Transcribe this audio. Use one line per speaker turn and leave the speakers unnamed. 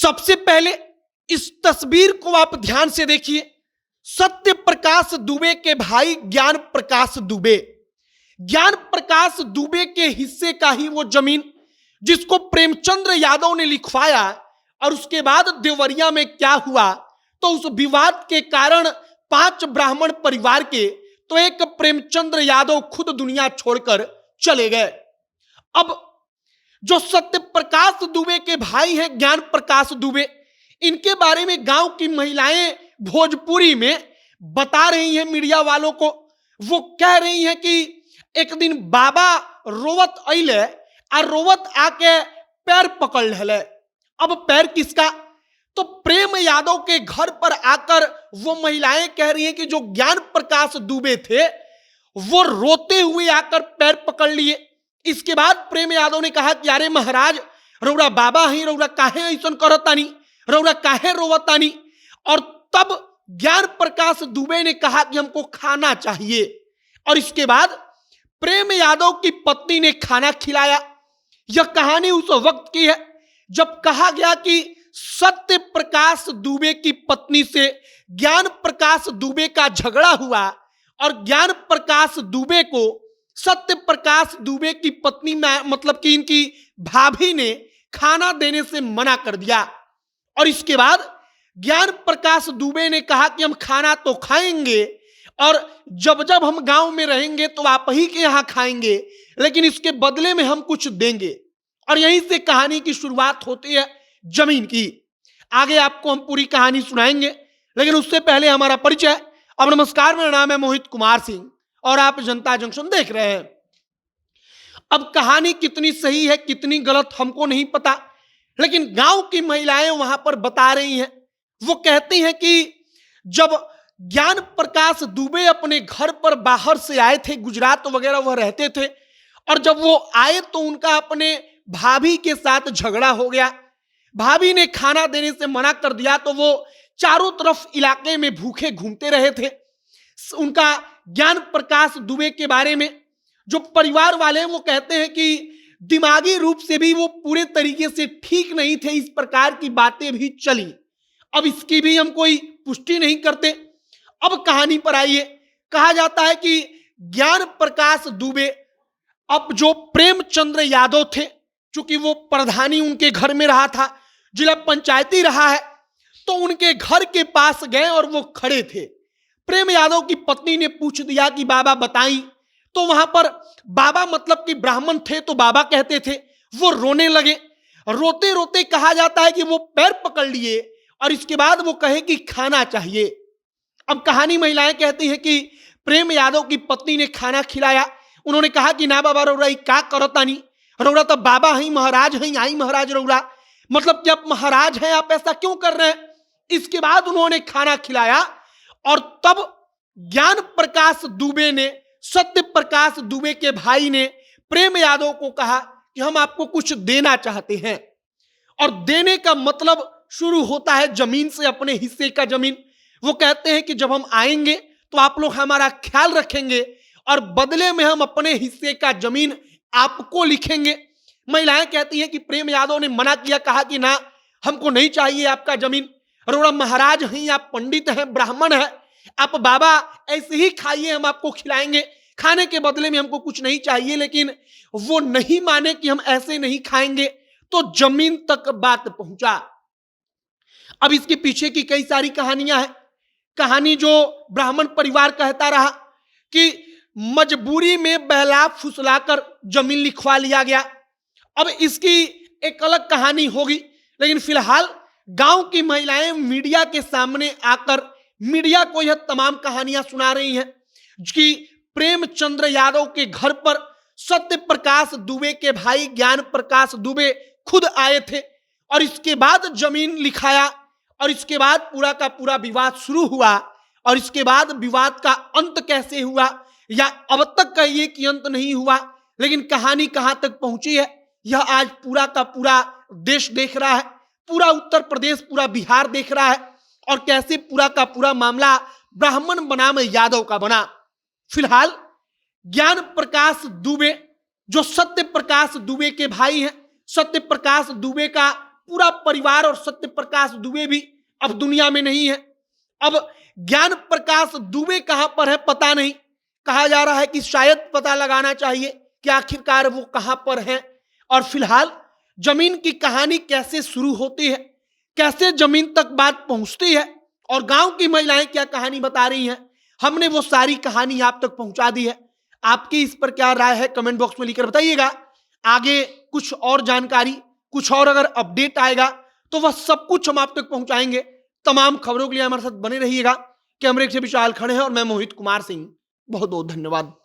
सबसे पहले इस तस्वीर को आप ध्यान से देखिए। सत्य प्रकाश दुबे के भाई ज्ञान प्रकाश दुबे, ज्ञान प्रकाश दुबे के हिस्से का ही वो जमीन जिसको प्रेमचंद्र यादव ने लिखवाया, और उसके बाद देवरिया में क्या हुआ, तो उस विवाद के कारण 5 ब्राह्मण परिवार के तो एक प्रेमचंद्र यादव खुद दुनिया छोड़कर चले गए। अब जो सत्य प्रकाश दुबे के भाई हैं ज्ञान प्रकाश दुबे, इनके बारे में गांव की महिलाएं भोजपुरी में बता रही हैं मीडिया वालों को। वो कह रही हैं कि एक दिन बाबा रोवत अइले और रोवत आके पैर पकड़ ले। अब पैर किसका, तो प्रेम यादव के घर पर आकर वो महिलाएं कह रही हैं कि जो ज्ञान प्रकाश दुबे थे वो रोते हुए आकर पैर पकड़ लिए। इसके बाद प्रेम यादव ने कहा कि अरे महाराज, रौरा बाबा ही, रौरा काहे ऐसन करतानी, रौरा काहे रोवतानी। और तब ज्ञान प्रकाश दुबे ने कहा कि हमको खाना चाहिए, और इसके बाद प्रेम यादव की पत्नी ने खाना खिलाया। यह कहानी उस वक्त की है जब कहा गया कि सत्य प्रकाश दुबे की पत्नी से ज्ञान प्रकाश दुबे का झगड़ा हुआ, और ज्ञान प्रकाश दुबे को सत्य प्रकाश दुबे की पत्नी में मतलब कि इनकी भाभी ने खाना देने से मना कर दिया। और इसके बाद ज्ञान प्रकाश दुबे ने कहा कि हम खाना तो खाएंगे, और जब जब हम गांव में रहेंगे तो आप ही के यहाँ खाएंगे, लेकिन इसके बदले में हम कुछ देंगे। और यहीं से कहानी की शुरुआत होती है जमीन की। आगे आपको हम पूरी कहानी सुनाएंगे, लेकिन उससे पहले हमारा परिचय। अब नमस्कार, मेरा नाम है मोहित कुमार सिंह और आप जनता जंक्शन देख रहे हैं। अब कहानी कितनी सही है कितनी गलत हमको नहीं पता, लेकिन गांव की महिलाएं वहां पर बता रही हैं। वो कहती हैं कि जब ज्ञान प्रकाश दुबे अपने घर पर बाहर से आए थे, गुजरात वगैरह वह रहते थे, और जब वो आए तो उनका अपने भाभी के साथ झगड़ा हो गया। भाभी ने खाना देने से मना कर दिया, तो वो चारों तरफ इलाके में भूखे घूमते रहे थे। उनका ज्ञान प्रकाश दुबे के बारे में जो परिवार वाले हैं वो कहते हैं कि दिमागी रूप से भी वो पूरे तरीके से ठीक नहीं थे, इस प्रकार की बातें भी चली। अब इसकी भी हम कोई पुष्टि नहीं करते। अब कहानी पर आइए। कहा जाता है कि ज्ञान प्रकाश दुबे अब जो प्रेमचंद्र यादव थे, चूंकि वो प्रधानी उनके घर में रहा था, जिला पंचायती रहा है, तो उनके घर के पास गए और वो खड़े थे। प्रेम यादव की पत्नी ने पूछ दिया कि बाबा बताई, तो वहां पर बाबा मतलब कि ब्राह्मण थे तो बाबा कहते थे। वो रोने लगे, रोते रोते कहा जाता है कि वो पैर पकड़ लिए, और इसके बाद वो कहे कि खाना चाहिए। अब कहानी महिलाएं कहती हैं कि प्रेम यादव की पत्नी ने खाना खिलाया। उन्होंने कहा कि ना बाबा, रौरा का करतानी, रौरा तो बाबा ही, महाराज हैं, आई महाराज रौरा, मतलब कि आप महाराज हैं, आप ऐसा क्यों कर रहे हैं। इसके बाद उन्होंने खाना खिलाया, और तब ज्ञान प्रकाश दुबे ने, सत्य प्रकाश दुबे के भाई ने प्रेम यादव को कहा कि हम आपको कुछ देना चाहते हैं। और देने का मतलब शुरू होता है जमीन से, अपने हिस्से का जमीन। वो कहते हैं कि जब हम आएंगे तो आप लोग हमारा ख्याल रखेंगे, और बदले में हम अपने हिस्से का जमीन आपको लिखेंगे। महिलाएं कहती हैं कि प्रेम यादव ने मना किया, कहा कि ना, हमको नहीं चाहिए आपका जमीन, अरोड़ा महाराज हैं, आप पंडित हैं, ब्राह्मण हैं, आप बाबा ऐसे ही खाइए, हम आपको खिलाएंगे, खाने के बदले में हमको कुछ नहीं चाहिए। लेकिन वो नहीं माने कि हम ऐसे नहीं खाएंगे, तो जमीन तक बात पहुंचा। अब इसके पीछे की कई सारी कहानियां हैं। कहानी जो ब्राह्मण परिवार कहता रहा कि मजबूरी में बहला फुसलाकर जमीन लिखवा लिया गया। अब इसकी एक अलग कहानी होगी, लेकिन फिलहाल गांव की महिलाएं मीडिया के सामने आकर मीडिया को यह तमाम कहानियां सुना रही हैं कि प्रेमचंद्र यादव के घर पर सत्य प्रकाश दुबे के भाई ज्ञान प्रकाश दुबे खुद आए थे, और इसके बाद जमीन लिखाया, और इसके बाद पूरा का पूरा विवाद शुरू हुआ। और इसके बाद विवाद का अंत कैसे हुआ, या अब तक कहिए कि अंत नहीं हुआ, लेकिन कहानी कहां तक पहुंची है यह आज पूरा का पूरा देश देख रहा है, पूरा उत्तर प्रदेश, पूरा बिहार देख रहा है, और कैसे पूरा का पूरा मामला ब्राह्मण बनाम यादव का बना। फिलहाल ज्ञान प्रकाश दुबे जो सत्य प्रकाश दुबे के भाई हैं, सत्य प्रकाश दुबे का पूरा परिवार और सत्य प्रकाश दुबे भी अब दुनिया में नहीं है। अब ज्ञान प्रकाश दुबे कहां पर है पता नहीं। कहा जा रहा है कि शायद पता लगाना चाहिए कि आखिरकार वो कहां पर है। और फिलहाल जमीन की कहानी कैसे शुरू होती है, कैसे जमीन तक बात पहुंचती है और गांव की महिलाएं क्या कहानी बता रही हैं, हमने वो सारी कहानी आप तक पहुंचा दी है। आपकी इस पर क्या राय है कमेंट बॉक्स में लिखकर बताइएगा। आगे कुछ और जानकारी, कुछ और अगर अपडेट आएगा तो वह सब कुछ हम आप तक पहुंचाएंगे। तमाम खबरों के लिए हमारे साथ बने रहिएगा। कैमरे से विशाल खड़े हैं और मैं मोहित कुमार सिंह। बहुत बहुत धन्यवाद।